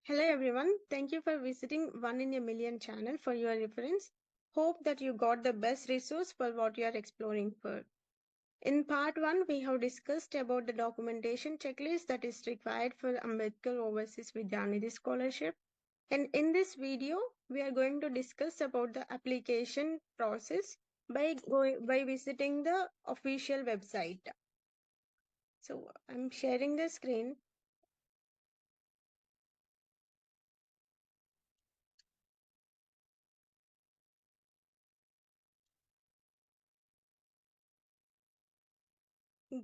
Hello everyone, thank you for visiting One in a Million channel for your reference. Hope that you got the best resource for what you are exploring for. In part 1, we have discussed about the documentation checklist that is required for Ambedkar Overseas Vidya Nidhi scholarship. And in this video, we are going to discuss about the application process by visiting the official website. So I'm sharing the screen.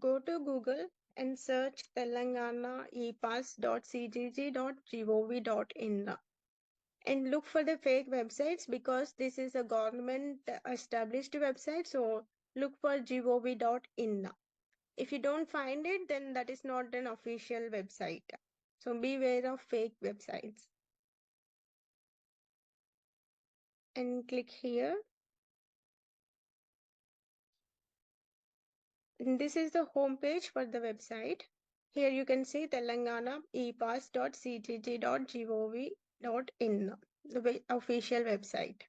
Go to Google and search Telangana epass.cgg.gov.in and look for the fake websites because this is a government established website. So look for gov.in. If you don't find it, then that is not an official website. So beware of fake websites and click here. And this is the home page for the website. Here you can see Telangana epass.cgg.gov.in, the official website.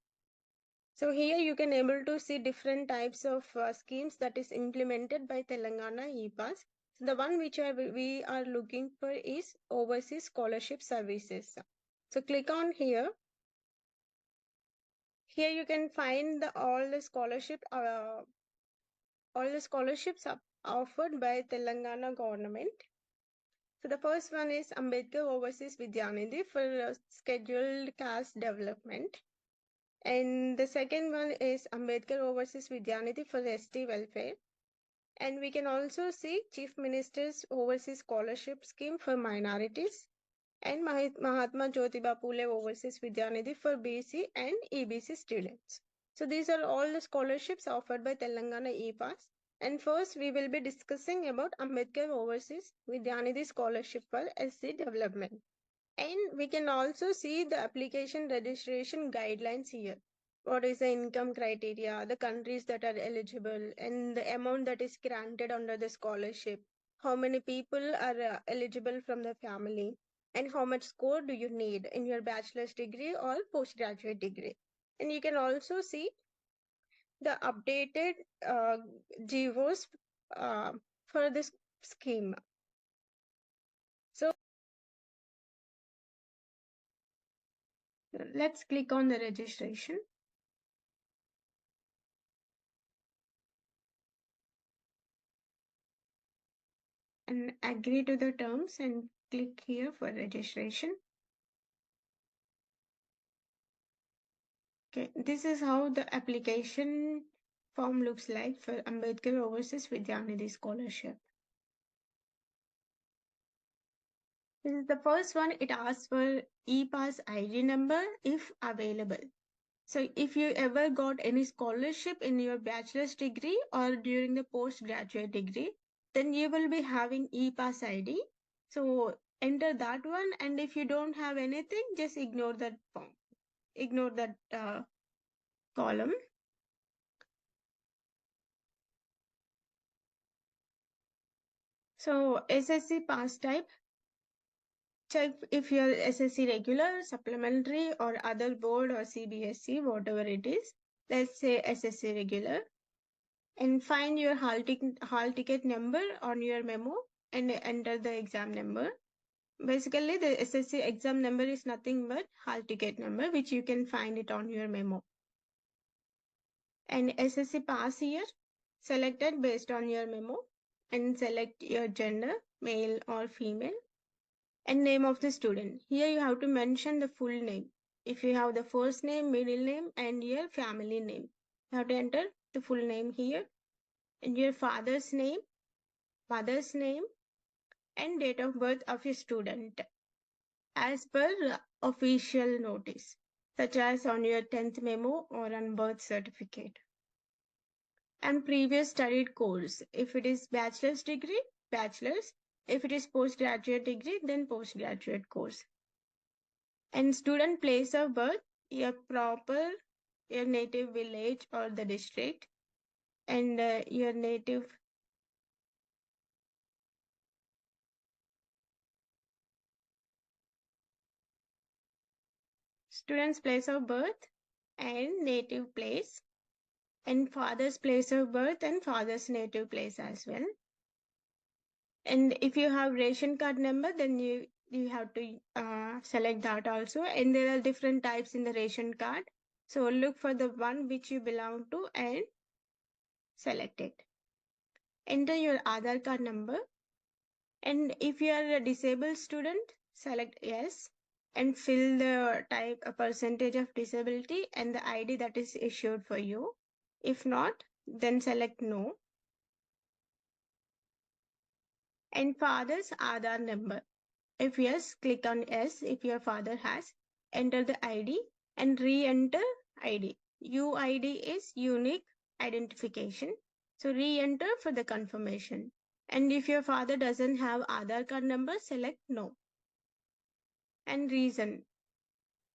So here you can able to see different types of schemes that is implemented by Telangana ePass. So the one which we are looking for is Overseas Scholarship Services. So click on here. Here you can find all the scholarships offered by Telangana government. So the first one is Ambedkar Overseas Vidya Nidhi for scheduled caste development. And the second one is Ambedkar Overseas Vidya Nidhi for ST welfare. And we can also see Chief Minister's Overseas Scholarship Scheme for minorities and Mahatma Jyotiba Phule Overseas Vidya Nidhi for BC and EBC students. So these are all the scholarships offered by Telangana ePass. And first, we will be discussing about Ambedkar Overseas Vidya Nidhi Scholarship for SC Development. And we can also see the application registration guidelines here. What is the income criteria, the countries that are eligible, and the amount that is granted under the scholarship. How many people are eligible from the family, and how much score do you need in your bachelor's degree or postgraduate degree. And you can also see the updated GOs for this scheme. So let's click on the registration. And agree to the terms and click here for registration. Okay, this is how the application form looks like for Ambedkar Overseas Vidya Nidhi Scholarship. This is the first one. It asks for e-pass ID number if available. So if you ever got any scholarship in your bachelor's degree or during the postgraduate degree, then you will be having e-pass ID. So enter that one, and if you don't have anything, just ignore that form. Ignore that column. So SSC pass type, check if you're SSC regular, supplementary, or other board or CBSC, whatever it is. Let's say SSC regular. And find your hall ticket number on your memo and enter the exam number. Basically, the SSC exam number is nothing but hall ticket number, which you can find it on your memo. And SSC pass year, selected based on your memo, and select your gender, male or female, and name of the student. Here you have to mention the full name. If you have the first name, middle name, and your family name, you have to enter the full name here, and your father's name, mother's name, and date of birth of your student as per official notice, such as on your 10th memo or on birth certificate. And previous studied course. If it is bachelor's degree, bachelor's. If it is postgraduate degree, then postgraduate course. And student place of birth, your native village or the district, and your native student's place of birth and native place, and father's place of birth and father's native place as well. And if you have ration card number, then you have to select that also. And there are different types in the ration card, so look for the one which you belong to and select it. Enter your Aadhaar card number, and if you are a disabled student, select yes and fill the type, a percentage of disability and the ID that is issued for you. If not, then select no. And father's Aadhaar number. If yes, click on yes if your father has. Enter the ID and re-enter ID. UID is unique identification. So re-enter for the confirmation. And if your father doesn't have Aadhaar card number, select no. And reason.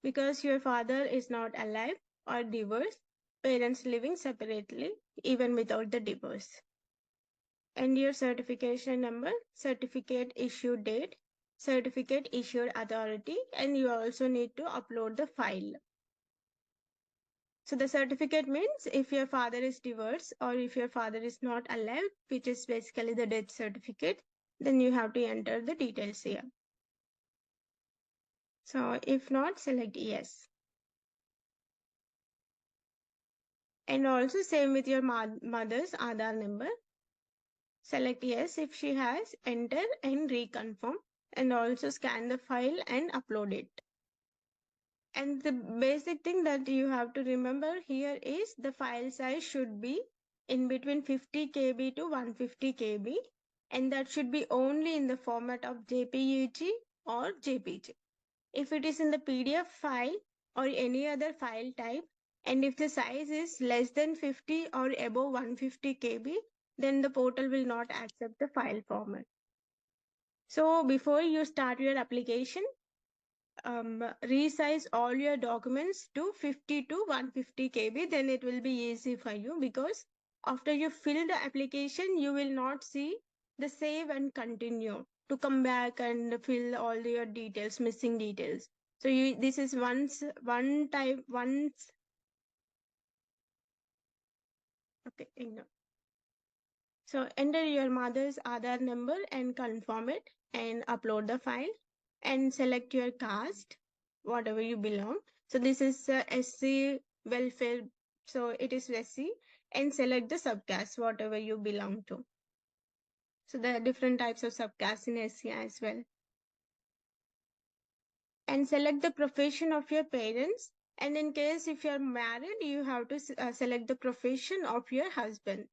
Because your father is not alive or divorced, parents living separately even without the divorce. And your certification number, certificate issue date, certificate issued authority, and you also need to upload the file. So the certificate means if your father is divorced or if your father is not alive, which is basically the death certificate, then you have to enter the details here. So if not, select yes. And also same with your mother's Aadhaar number. Select yes if she has, enter and reconfirm, and also scan the file and upload it. And the basic thing that you have to remember here is the file size should be in between 50 KB to 150 KB, and that should be only in the format of JPEG or JPG. If it is in the PDF file or any other file type, and if the size is less than 50 or above 150 KB, then the portal will not accept the file format. So before you start your application, resize all your documents to 50 to 150 KB, then it will be easy for you, because after you fill the application, you will not see the save and continue to come back and fill all your details, missing details. So this is one time, once. Okay, ignore. So enter your mother's Aadhaar number and confirm it and upload the file, and select your caste, whatever you belong. So this is SC welfare, so it is SC, and select the subcaste, whatever you belong to. So there are different types of subcaste in SC as well. And select the profession of your parents. And in case if you are married, you have to select the profession of your husband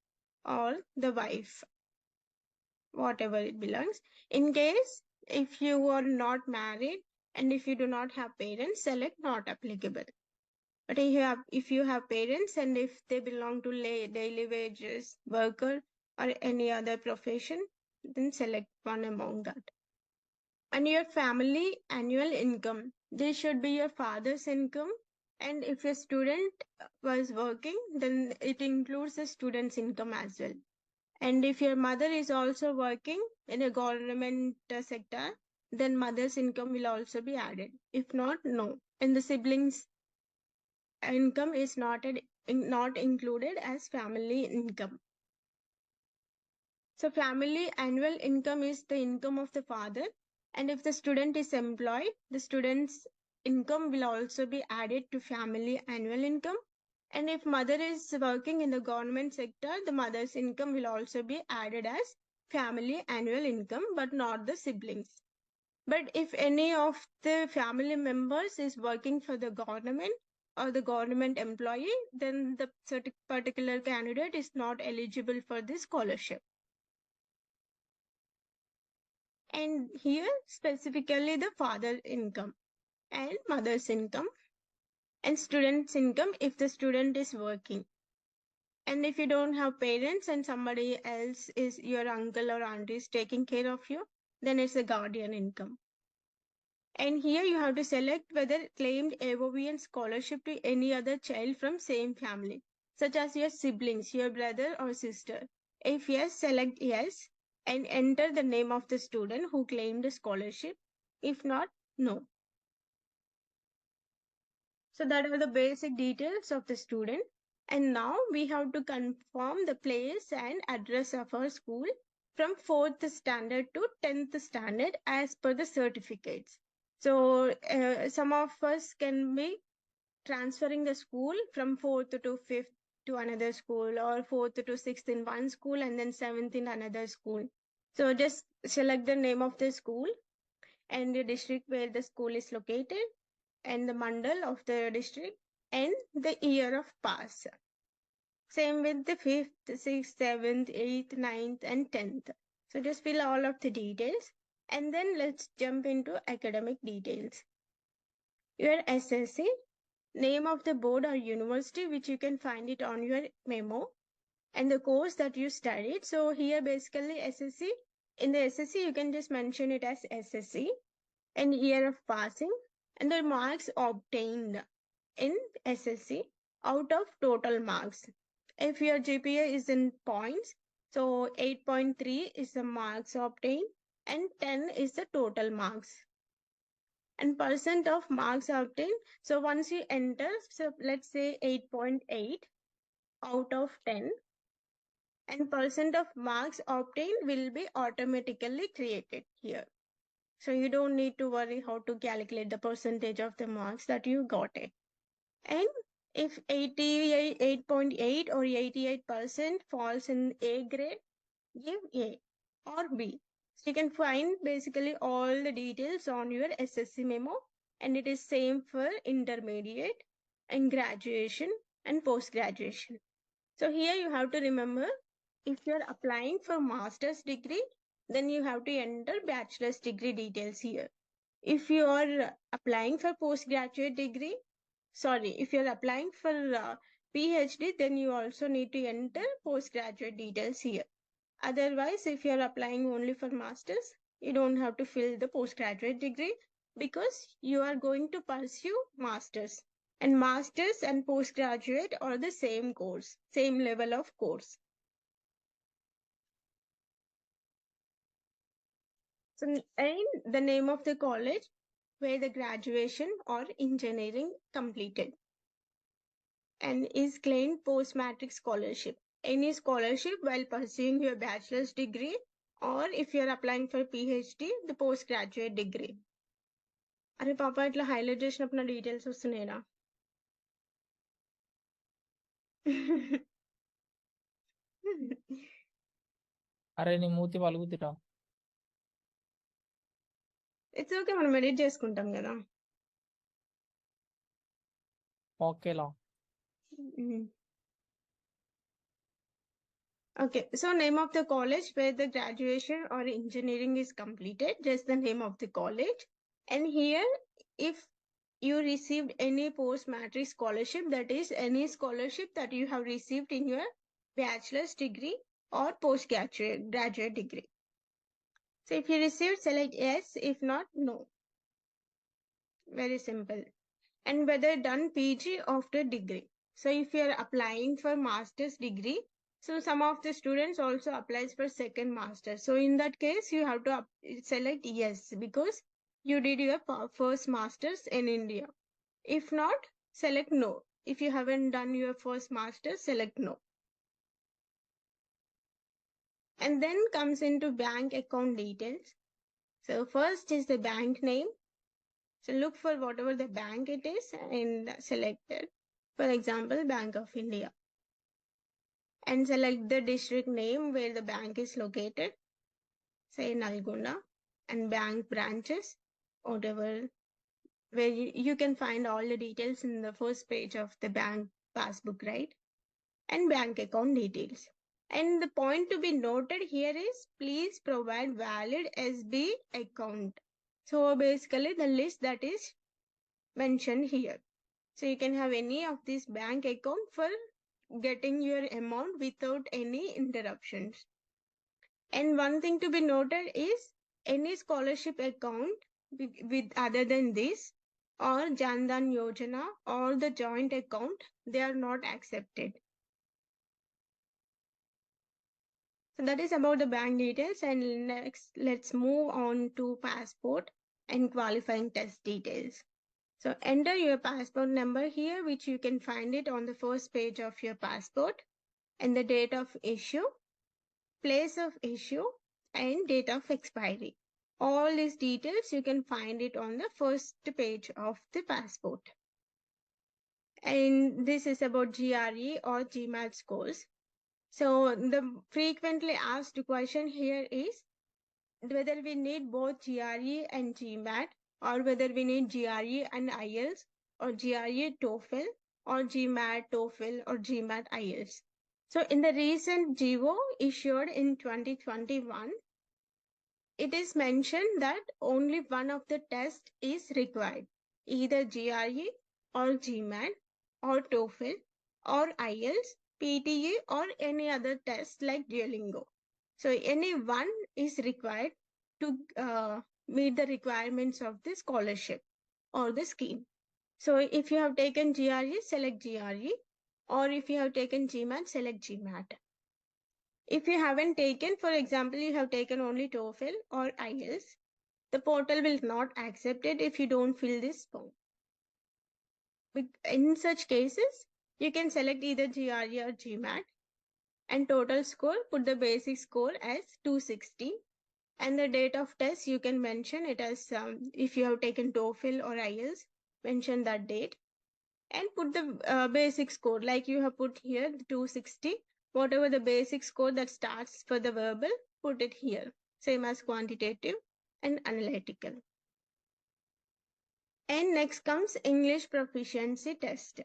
or the wife, whatever it belongs. In case if you are not married and if you do not have parents, select not applicable. But if you have parents and if they belong to daily wages worker or any other profession, then select one among that. And your family annual income, this should be your father's income. And if a student was working, then it includes the student's income as well. And if your mother is also working in a government sector, then mother's income will also be added. If not, no. And the siblings' income is not included as family income. So family annual income is the income of the father. And if the student is employed, the student's income will also be added to family annual income. And if mother is working in the government sector, the mother's income will also be added as family annual income, but not the siblings. But if any of the family members is working for the government or the government employee, then the particular candidate is not eligible for this scholarship. And here specifically the father income and mother's income and student's income if the student is working. And if you don't have parents and somebody else is your uncle or auntie is taking care of you, then it's a guardian income. And here you have to select whether claimed AOVN scholarship to any other child from same family, such as your siblings, your brother or sister. If yes, select yes and enter the name of the student who claimed the scholarship. If not, no. So that are the basic details of the student. And now we have to confirm the place and address of our school from 4th standard to 10th standard as per the certificates. So some of us can be transferring the school from 4th to 5th to another school, or 4th to 6th in one school and then 7th in another school. So just select the name of the school and the district where the school is located and the mandal of the district and the year of pass. Same with the 5th, 6th, 7th, 8th, 9th and 10th. So just fill all of the details and then let's jump into academic details. Your SSC, name of the board or university, which you can find it on your memo, and the course that you studied. So here basically SSC, in the SSC you can just mention it as SSC, and year of passing and the marks obtained in SSC out of total marks. If your GPA is in points, so 8.3 is the marks obtained and 10 is the total marks. And percent of marks obtained, so once you enter, so let's say 8.8 out of 10, and percent of marks obtained will be automatically created here. So you don't need to worry how to calculate the percentage of the marks that you got it. And if 88.8 or 88% falls in A grade, give A or B. So you can find basically all the details on your SSC memo, and it is same for intermediate and graduation and post graduation. So here you have to remember, if you're applying for master's degree, then you have to enter bachelor's degree details here. If you are applying for postgraduate degree, if you're applying for PhD, then you also need to enter postgraduate details here. Otherwise, if you're applying only for masters, you don't have to fill the postgraduate degree because you are going to pursue masters. And masters and postgraduate are the same course, same level of course. So, and the name of the college where the graduation or engineering completed, and is claimed post-matric scholarship. Any scholarship while pursuing your bachelor's degree, or if you're applying for PhD, the postgraduate degree. అరే పాప ఇట్లా highlight చేసినప్పుడు నా details వస్తున్నాయిరా. అరే నీ మూతి పలుకుతురా. It's okay, మనం edit చేసుకుంటాం కదా. ఓకేలా. Okay, so name of the college where the graduation or engineering is completed, just the name of the college. And here, if you received any post-matric scholarship, that is any scholarship that you have received in your bachelor's degree or postgraduate degree. So if you received, select yes, if not, no. Very simple. And whether done PG after degree. So if you are applying for master's degree, so some of the students also applies for second master. So in that case, you have to select yes, because you did your first master's in India. If not, select no. If you haven't done your first master's, select no. And then comes into bank account details. So first is the bank name. So look for whatever the bank it is and select it. For example, Bank of India. And select the district name where the bank is located, say Nalgonda, and bank branches, whatever, where you can find all the details in the first page of the bank passbook, right? And bank account details. And the point to be noted here is, please provide valid SB account. So basically the list that is mentioned here. So you can have any of this bank account for getting your amount without any interruptions. And one thing to be noted is, any scholarship account with other than this or Jan Dhan Yojana or the joint account, they are not accepted. So that is about the bank details. And next, let's move on to passport and qualifying test details. So enter your passport number here, which you can find it on the first page of your passport, and the date of issue, place of issue, and date of expiry. All these details you can find it on the first page of the passport. And this is about GRE or GMAT scores. So the frequently asked question here is whether we need both GRE and GMAT, or whether we need GRE and IELTS, or GRE TOEFL, or GMAT TOEFL, or GMAT IELTS. So in the recent GO issued in 2021, it is mentioned that only one of the tests is required, either GRE or GMAT or TOEFL or IELTS, PTE, or any other test like Duolingo. So any one is required to meet the requirements of the scholarship or the scheme. So if you have taken GRE, select GRE, or if you have taken GMAT, select GMAT. If you haven't taken, for example, you have taken only TOEFL or IELTS, the portal will not accept it if you don't fill this form. In such cases, you can select either GRE or GMAT, and total score, put the basic score as 260, and the date of test you can mention it as if you have taken TOEFL or IELTS, mention that date, and put the basic score like you have put here, the 260. Whatever the basic score that starts for the verbal, put it here, same as quantitative and analytical. And next comes English proficiency test.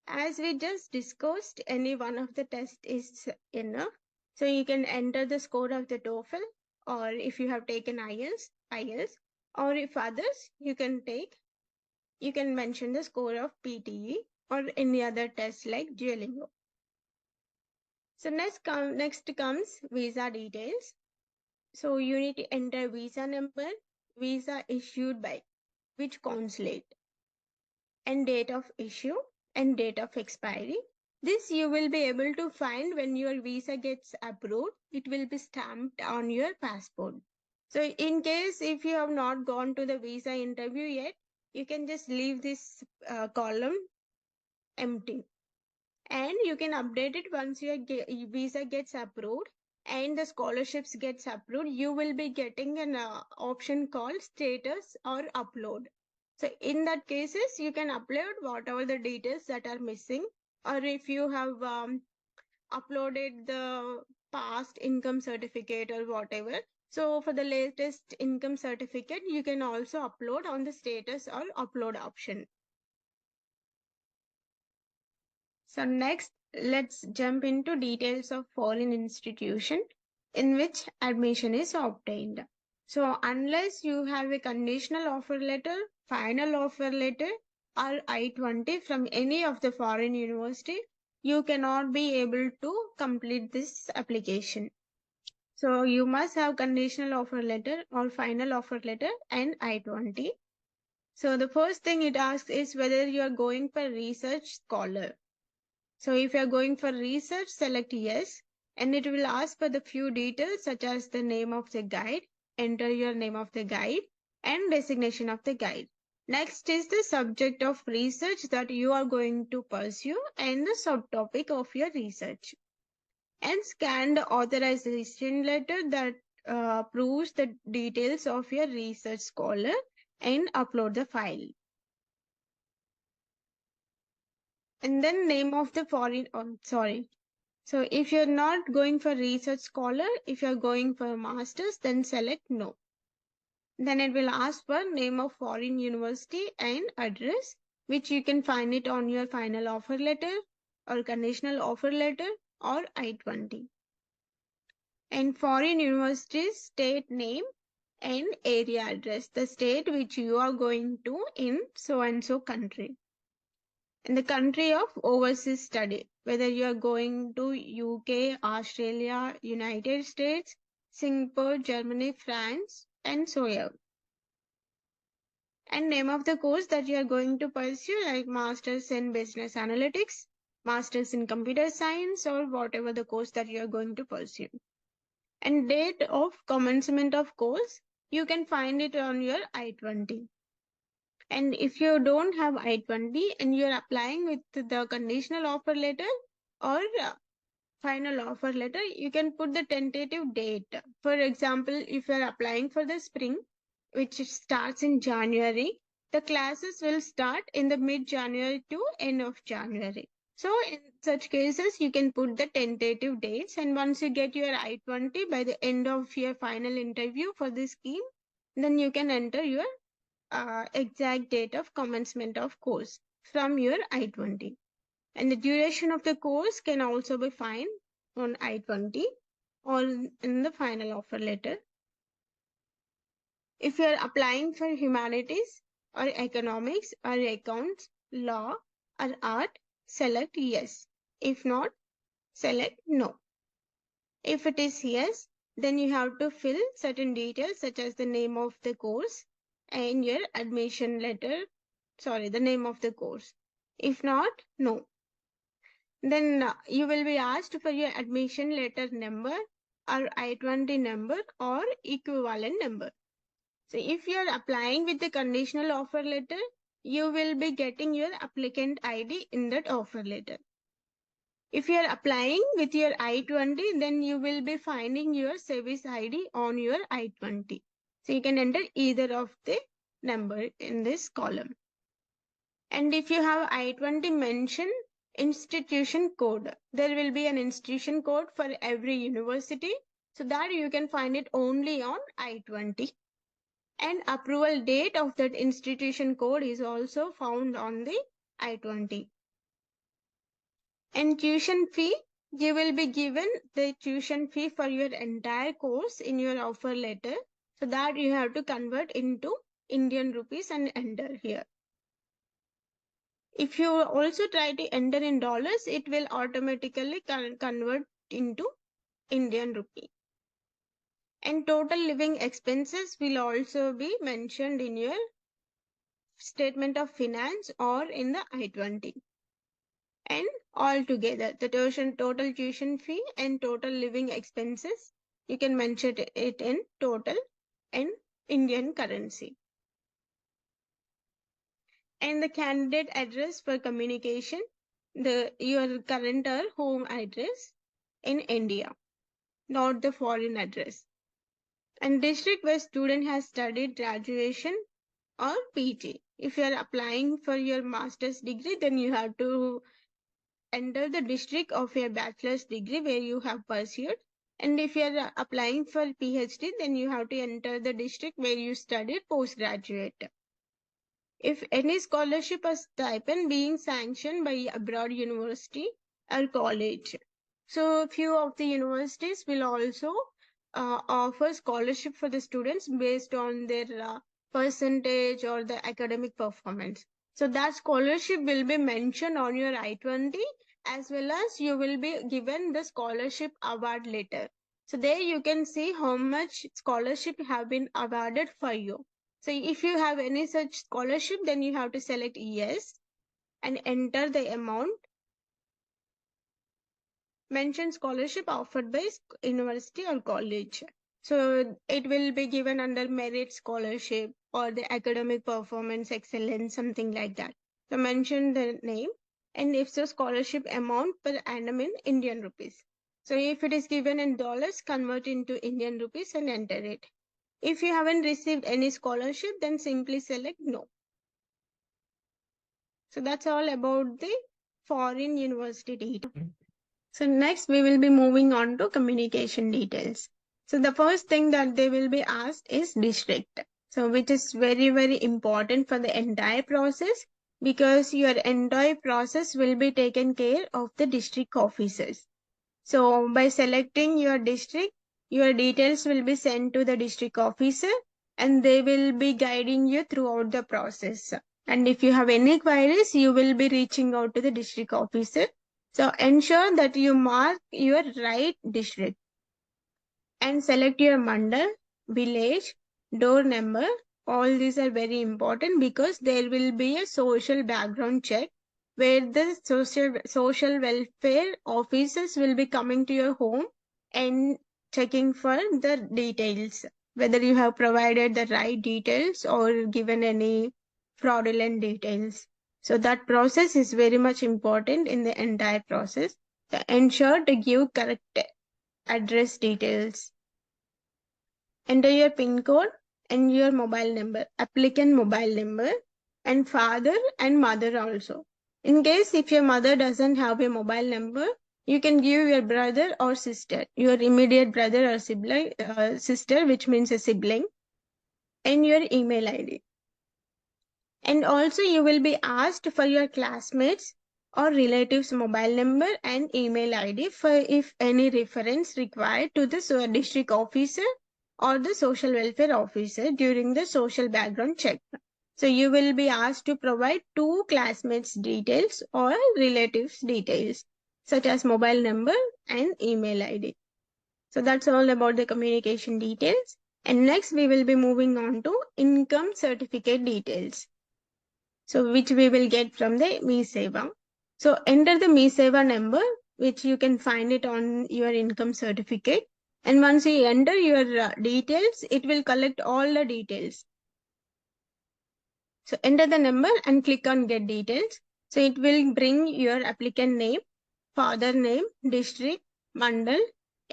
As we just discussed, any one of the tests is enough. So you can enter the score of the TOEFL, or if you have taken IELTS, or if others you can mention the score of PTE or any other test like Duolingo. So next comes visa details. So you need to enter visa number, visa issued by which consulate, and date of issue and date of expiry. This you will be able to find when your visa gets approved. It will be stamped on your passport. So in case if you have not gone to the visa interview yet, you can just leave this column empty, and you can update it once your visa gets approved and the scholarships gets approved. You will be getting an option called status or upload. So in that cases, you can upload whatever the details that are missing, or if you have uploaded the past income certificate or whatever. So for the latest income certificate, you can also upload on the status or upload option. So next, let's jump into details of foreign institution in which admission is obtained. So unless you have a conditional offer letter, final offer letter, or I-20 from any of the foreign university, you cannot be able to complete this application. So you must have conditional offer letter or final offer letter and I-20. So the first thing it asks is whether you are going for research scholar. So if you are going for research, select yes, and it will ask for the few details such as the name of the guide, enter your name of the guide, and designation of the guide. Next is the subject of research that you are going to pursue and the subtopic of your research. And scan the authorization letter that proves the details of your research scholar and upload the file. And then name of the foreign, So if you're not going for research scholar, if you're going for master's, then select no. Then it will ask for name of foreign university and address, which you can find it on your final offer letter or conditional offer letter or I-20. And foreign university's state name and area address, the state which you are going to in so and so country. In the country of overseas study, whether you are going to UK, Australia, United States, Singapore, Germany, France, and so on. And name of the course that you are going to pursue, like Masters in Business Analytics, Masters in Computer Science, or whatever the course that you are going to pursue. And date of commencement of course, you can find it on your I-20. And if you don't have I-20 and you're applying with the conditional offer letter or final offer letter, you can put the tentative date. For example, if you're applying for the spring, which starts in January, the classes will start in the mid-January to end of January. So in such cases, you can put the tentative dates, and once you get your I-20 by the end of your final interview for the scheme, then you can enter your exact date of commencement of course from your I-20. And the duration of the course can also be found on I-20 or in the final offer letter. If you are applying for humanities or economics or accounts, law or art, select yes. If not, select no. If it is yes, then you have to fill certain details such as the name of the course and your admission letter, the name of the course. If not, no. Then you will be asked for your admission letter number or I-20 number or equivalent number. So if you are applying with the conditional offer letter, you will be getting your applicant ID in that offer letter. If you are applying with your I-20, then you will be finding your service ID on your I-20. So you can enter either of the number in this column. And if you have I-20 mention institution code, there will be an institution code for every university, so that you can find it only on I-20. And approval date of that institution code is also found on the I-20. And tuition fee, you will be given the tuition fee for your entire course in your offer letter, so that you have to convert into Indian rupees and enter here. If you also try to enter in dollars, it will automatically convert into Indian rupee. And total living expenses will also be mentioned in your statement of finance or in the I-20. And altogether, the total tuition fee and total living expenses, you can mention it in total in Indian currency. And the candidate address for communication, your current or home address in India, not the foreign address. And district where student has studied graduation or PG. If you are applying for your master's degree, then you have to enter the district of your bachelor's degree where you have pursued. And if you are applying for PhD, then you have to enter the district where you studied postgraduate. If any scholarship or stipend being sanctioned by abroad university or college. So few of the universities will also offer scholarship for the students based on their percentage or the academic performance. So that scholarship will be mentioned on your I-20, as well as you will be given the scholarship award letter. So there you can see how much scholarship have been awarded for you. So if you have any such scholarship, then you have to select yes and enter the amount. Mention scholarship offered by university or college. So it will be given under merit scholarship or the academic performance excellence, something like that. So mention the name, and if so, scholarship amount per annum in Indian rupees. So if it is given in dollars, convert into Indian rupees and enter it. If you haven't received any scholarship, then simply select no. So that's all about the foreign university data. So next we will be moving on to communication details. So the first thing that they will be asked is district. So which is very, very important for the entire process, because your entire process will be taken care of the district officers. So by selecting your district, your details will be sent to the district officer and they will be guiding you throughout the process. And if you have any queries, you will be reaching out to the district officer. So ensure that you mark your right district and select your mandal, village, door number. All these are very important because there will be a social background check where the social welfare officers will be coming to your home and checking for the details, whether you have provided the right details or given any fraudulent details. So that process is very much important in the entire process. So ensure to give correct address details. Enter your PIN code and your mobile number, applicant mobile number, and father and mother also. In case if your mother doesn't have a mobile number, you can give your brother or sister, your immediate brother or sibling, sister, which means a sibling, and your email ID. And also you will be asked for your classmates or relatives mobile number and email ID for if any reference required to the district officer or the social welfare officer during the social background check. So you will be asked to provide two classmates details or relatives details such as mobile number and email ID. So that's all about the communication details. And next we will be moving on to income certificate details. So which we will get from the Me Seva. So enter the Me Seva number, which you can find it on your income certificate. And once you enter your details, it will collect all the details. So enter the number and click on get details. So it will bring your applicant name, father name, district, mandal,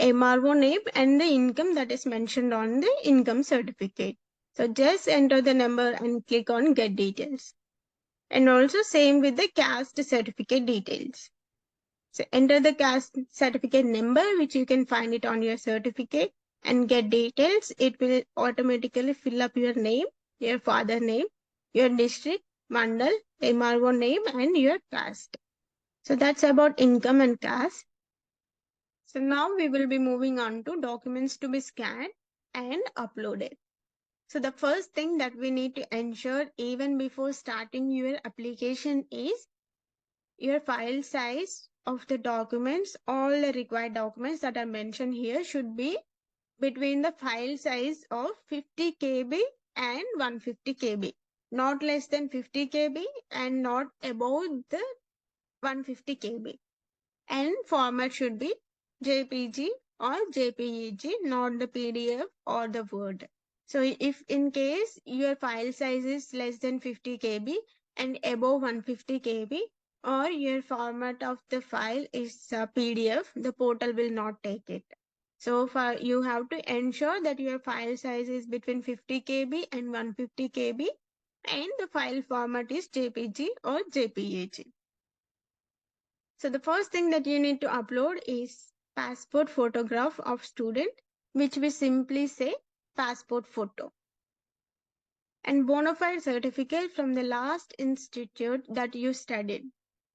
MRO name, and the income that is mentioned on the income certificate. So just enter the number and click on get details. And also same with the caste certificate details. So enter the caste certificate number, which you can find it on your certificate, and get details. It will automatically fill up your name, your father name, your district, mandal, MRO name, and your caste. So that's about income and caste. So now we will be moving on to documents to be scanned and uploaded. So the first thing that we need to ensure even before starting your application is your file size of the documents. All the required documents that are mentioned here should be between the file size of 50 KB and 150 KB, not less than 50 KB and not above the 150 KB. And format should be JPG or JPEG, not the PDF or the Word. So if in case your file size is less than 50 KB and above 150 KB, or your format of the file is PDF, the portal will not take it. So for you have to ensure that your file size is between 50 KB and 150 KB and the file format is JPG or JPEG. So the first thing that you need to upload is passport photograph of student, which we simply say passport photo. And bona fide certificate from the last institute that you studied,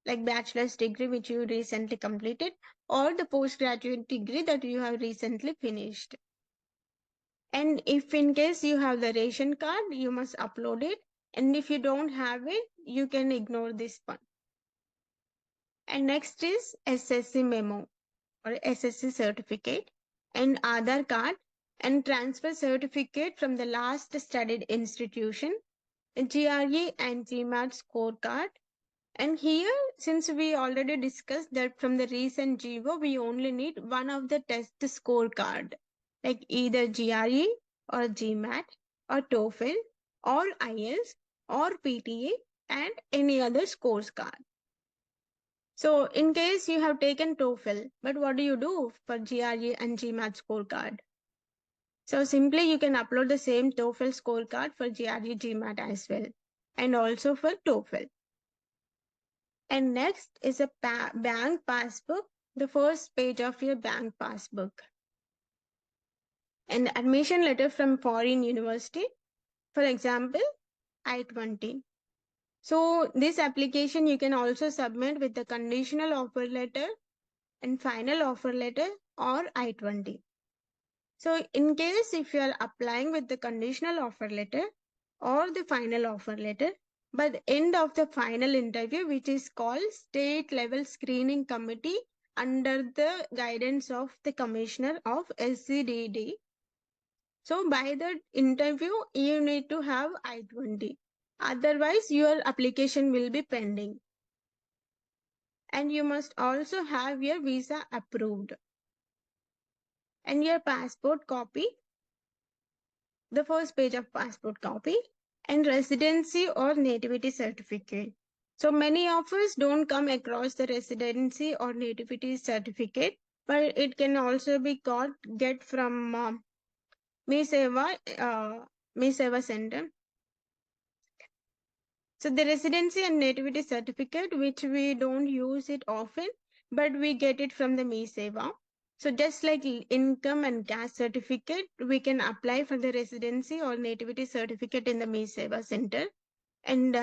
like bachelor's degree which you recently completed or the postgraduate degree that you have recently finished. And if in case you have the ration card, you must upload it. And if you don't have it, you can ignore this one. And next is SSC memo or SSC certificate and Aadhaar card and transfer certificate from the last studied institution, GRE and GMAT scorecard. And here, since we already discussed that from the recent GEO, we only need one of the test scorecard, like either GRE or GMAT or TOEFL or IELTS or PTA and any other scores card. So in case you have taken TOEFL, but what do you do for GRE and GMAT scorecard? So simply you can upload the same TOEFL scorecard for GRE, GMAT as well, and also for TOEFL. And next is a bank passbook, the first page of your bank passbook. An admission letter from foreign university, for example, I-20. So this application you can also submit with the conditional offer letter and final offer letter or I-20. So in case if you are applying with the conditional offer letter or the final offer letter, by the end of the final interview, which is called state level screening committee under the guidance of the commissioner of SCDD. So by the interview, you need to have I-20. Otherwise, your application will be pending. And you must also have your visa approved and your passport copy, the first page of passport copy, and residency or nativity certificate. So many of us don't come across the residency or nativity certificate, but it can also be get from Me Seva Center. So the residency and nativity certificate, which we don't use it often, but we get it from the Me Seva. So just like income and caste certificate, we can apply for the residency or nativity certificate in the Me Seva Center. And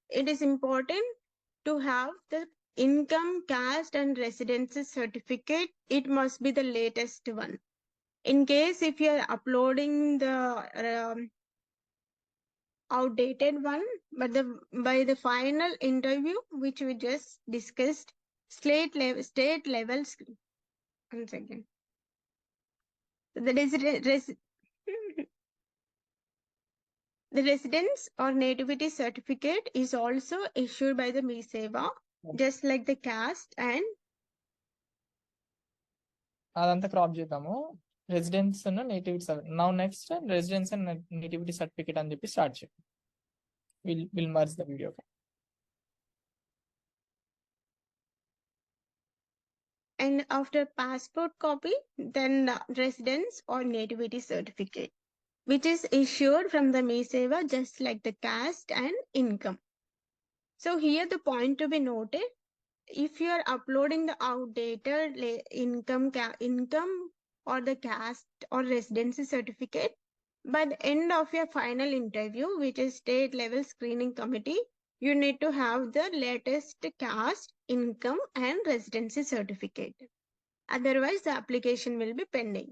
it is important to have the income, caste, and residency certificate. It must be the latest one. In case if you are uploading the outdated one, but by the final interview, which we just discussed, state levels. One second. The the residence or nativity certificate is also issued by the Me Seva, just like the caste and అదంతా crop చేద్దాము. Residence and nativity certificate. Now next residence and nativity certificate అని చెప్పి start చేయండి. Will merge the video. And after passport copy, then residence or nativity certificate, which is issued from the Me Seva, just like the caste and income. So here the point to be noted, if you are uploading the outdated income or the caste or residency certificate, by the end of your final interview, which is state level screening committee, you need to have the latest caste, income, and residency certificate. Otherwise, the application will be pending.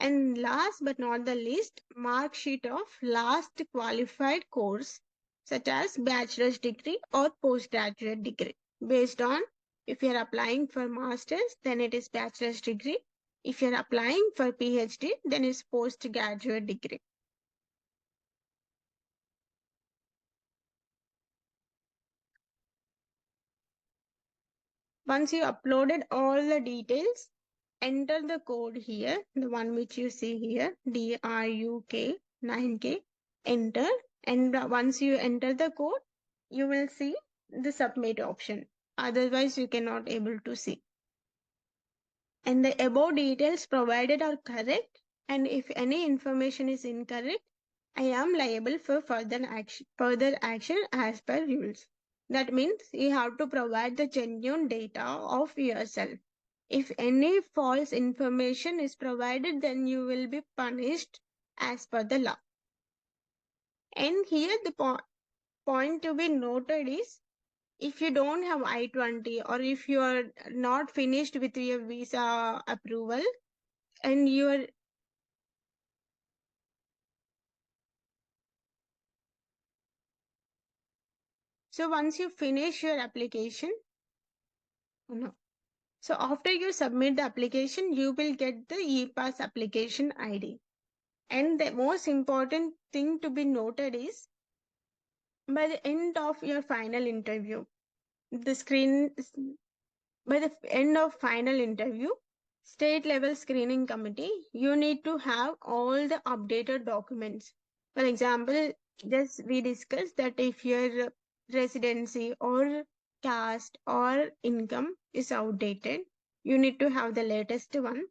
And last but not the least, mark sheet of last qualified course, such as bachelor's degree or postgraduate degree. Based on, if you are applying for master's, then it is bachelor's degree. If you are applying for PhD, then it's postgraduate degree. Once you uploaded all the details, enter the code here, the one which you see here, DRUK 9K, enter. And once you enter the code, you will see the submit option. Otherwise, you cannot able to see. And the above details provided are correct. And if any information is incorrect, I am liable for further action as per rules. That means you have to provide the genuine data of yourself. If any false information is provided, then you will be punished as per the law. And here the point to be noted is, if you don't have I-20 or if you are not finished with your visa approval and you are so once you finish your application, so after you submit the application, you will get the e-pass application ID. And the most important thing to be noted is, by the end of your final interview, by the end of final interview, state level screening committee, you need to have all the updated documents. For example, just we discussed that if your residency or caste or income is outdated, you need to have the latest one.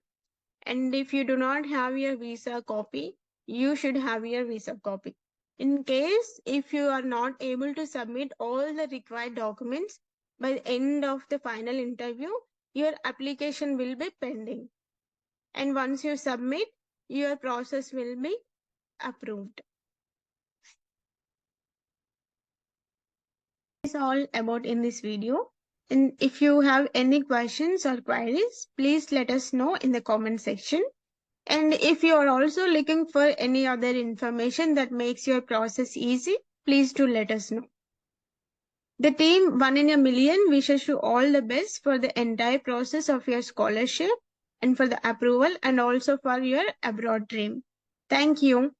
And if you do not have your visa copy, you should have your visa copy. In case if you are not able to submit all the required documents by the end of the final interview, your application will be pending. And once you submit, your process will be approved. That's all about in this video. And if you have any questions or queries, please let us know in the comment section. And if you are also looking for any other information that makes your process easy, please do let us know. The team 1 in a million wishes you all the best for the entire process of your scholarship and for the approval and also for your abroad dream. Thank you.